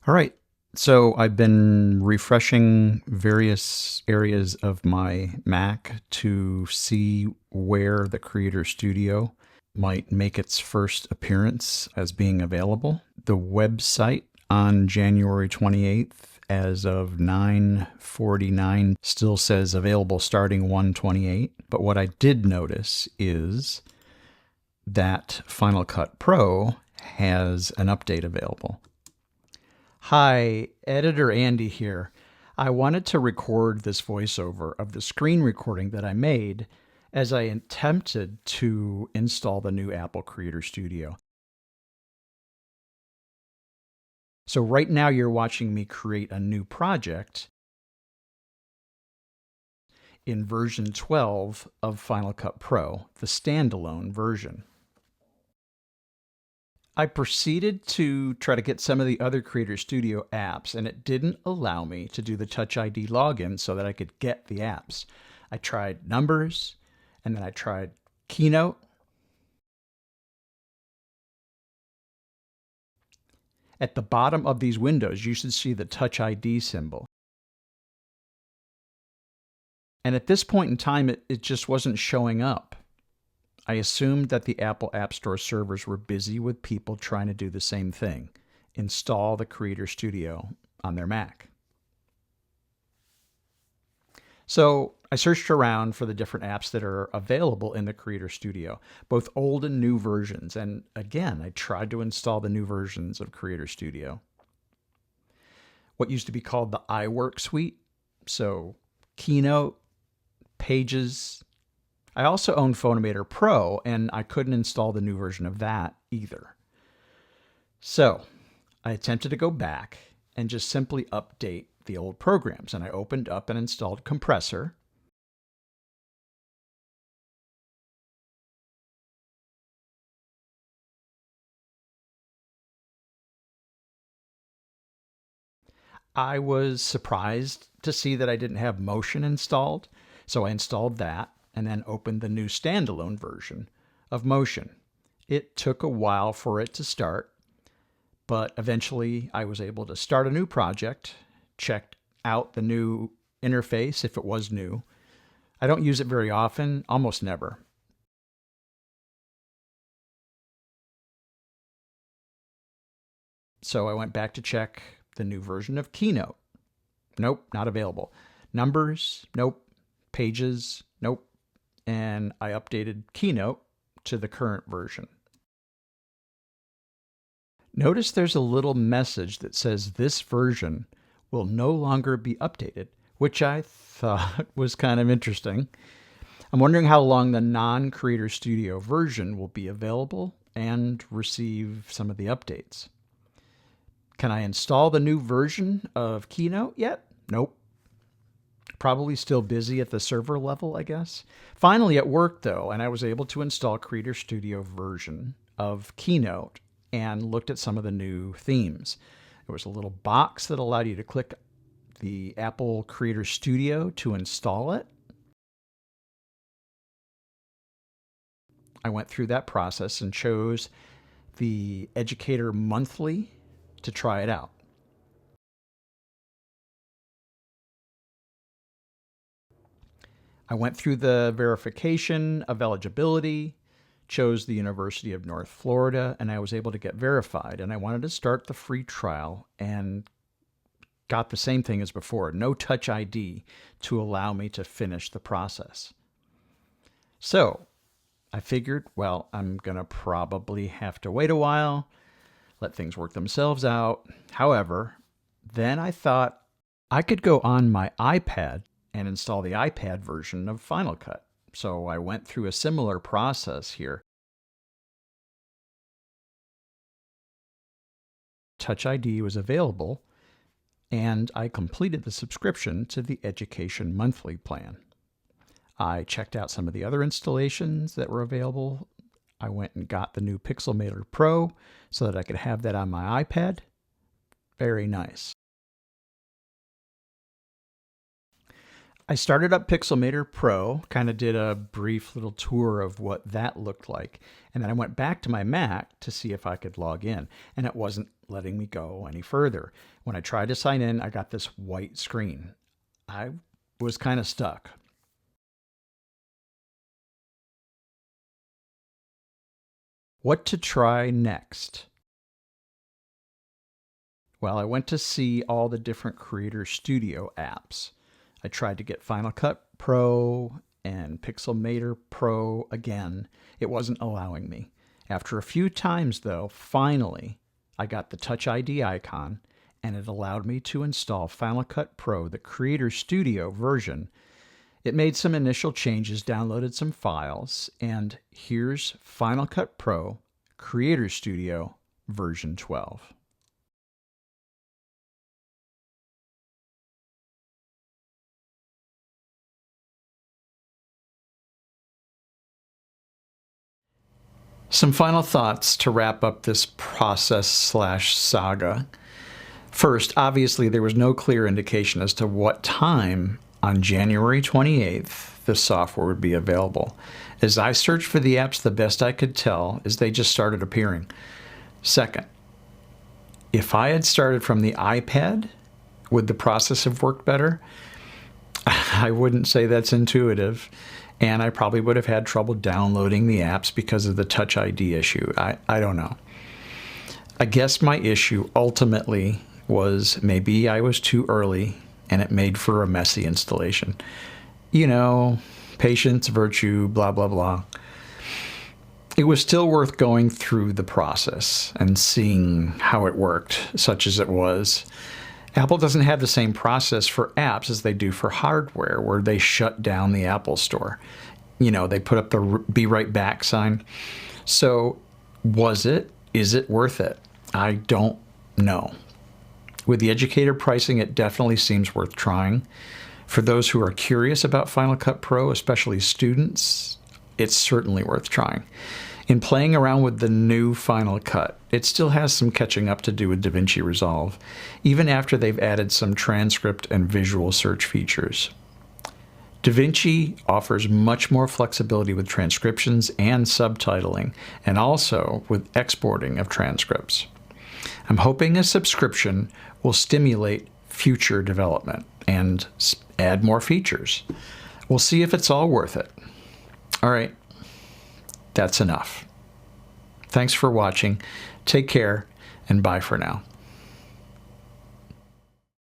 All right. So I've been refreshing various areas of my Mac to see where the Creator Studio might make its first appearance as being available. The website on January 28th, as of 9:49, still says available starting 1/28. But what I did notice is that Final Cut Pro has an update available. Hi, Editor Andy here. I wanted to record this voiceover of the screen recording that I made as I attempted to install the new Apple Creator Studio. So right now you're watching me create a new project in version 12 of Final Cut Pro, the standalone version. I proceeded to try to get some of the other Creator Studio apps, and it didn't allow me to do the Touch ID login so that I could get the apps. I tried Numbers, and then I tried Keynote. At the bottom of these windows, you should see the Touch ID symbol. And at this point in time, it just wasn't showing up. I assumed that the Apple App Store servers were busy with people trying to do the same thing, install the Creator Studio on their Mac. So I searched around for the different apps that are available in the Creator Studio, both old and new versions. And again, I tried to install the new versions of Creator Studio. What used to be called the iWork suite, so Keynote, Pages. I also own Photomator Pro, and I couldn't install the new version of that either. So I attempted to go back and just simply update the old programs, and I opened up and installed Compressor. I was surprised to see that I didn't have Motion installed, so I installed that and then opened the new standalone version of Motion. It took a while for it to start, but eventually I was able to start a new project, check out the new interface if it was new. I don't use it very often, almost never. So I went back to check the new version of Keynote. Nope, not available. Numbers, nope. Pages, nope. And I updated Keynote to the current version. Notice there's a little message that says this version will no longer be updated, which I thought was kind of interesting. I'm wondering how long the non-Creator Studio version will be available and receive some of the updates. Can I install the new version of Keynote yet? Nope. Probably still busy at the server level, I guess. Finally, it worked though, and I was able to install Creator Studio version of Keynote and looked at some of the new themes. There was a little box that allowed you to click the Apple Creator Studio to install it. I went through that process and chose the Educator Monthly to try it out. I went through the verification of eligibility, chose the University of North Florida, and I was able to get verified. And I wanted to start the free trial and got the same thing as before, no Touch ID to allow me to finish the process. So I figured, well, I'm going to probably have to wait a while, let things work themselves out. However, then I thought I could go on my iPad and install the iPad version of Final Cut. So I went through a similar process here. Touch ID was available, and I completed the subscription to the Education Monthly plan. I checked out some of the other installations that were available. I went and got the new Pixelmator Pro so that I could have that on my iPad. Very nice. I started up Pixelmator Pro, kind of did a brief little tour of what that looked like, and then I went back to my Mac to see if I could log in, and it wasn't letting me go any further. When I tried to sign in, I got this white screen. I was kind of stuck. What to try next? Well, I went to see all the different Creator Studio apps. I tried to get Final Cut Pro and Pixelmator Pro again. It wasn't allowing me. After a few times, though, finally, I got the Touch ID icon, and it allowed me to install Final Cut Pro, the Creator Studio version. It made some initial changes, downloaded some files, and here's Final Cut Pro, Creator Studio version 12. Some final thoughts to wrap up this process/saga. First, obviously, there was no clear indication as to what time on January 28th the software would be available. As I searched for the apps, the best I could tell is they just started appearing. Second, if I had started from the iPad, would the process have worked better? I wouldn't say that's intuitive, and I probably would have had trouble downloading the apps because of the Touch ID issue. I don't know. I guess my issue ultimately was maybe I was too early and it made for a messy installation. You know, patience, virtue, blah, blah, blah. It was still worth going through the process and seeing how it worked, such as it was. Apple doesn't have the same process for apps as they do for hardware, where they shut down the Apple Store. You know, they put up the be right back sign. So is it worth it? I don't know. With the educator pricing, it definitely seems worth trying. For those who are curious about Final Cut Pro, especially students, it's certainly worth trying. In playing around with the new Final Cut, it still has some catching up to do with DaVinci Resolve, even after they've added some transcript and visual search features. DaVinci offers much more flexibility with transcriptions and subtitling, and also with exporting of transcripts. I'm hoping a subscription will stimulate future development and add more features. We'll see if it's all worth it. All right. That's enough. Thanks for watching. Take care, and bye for now.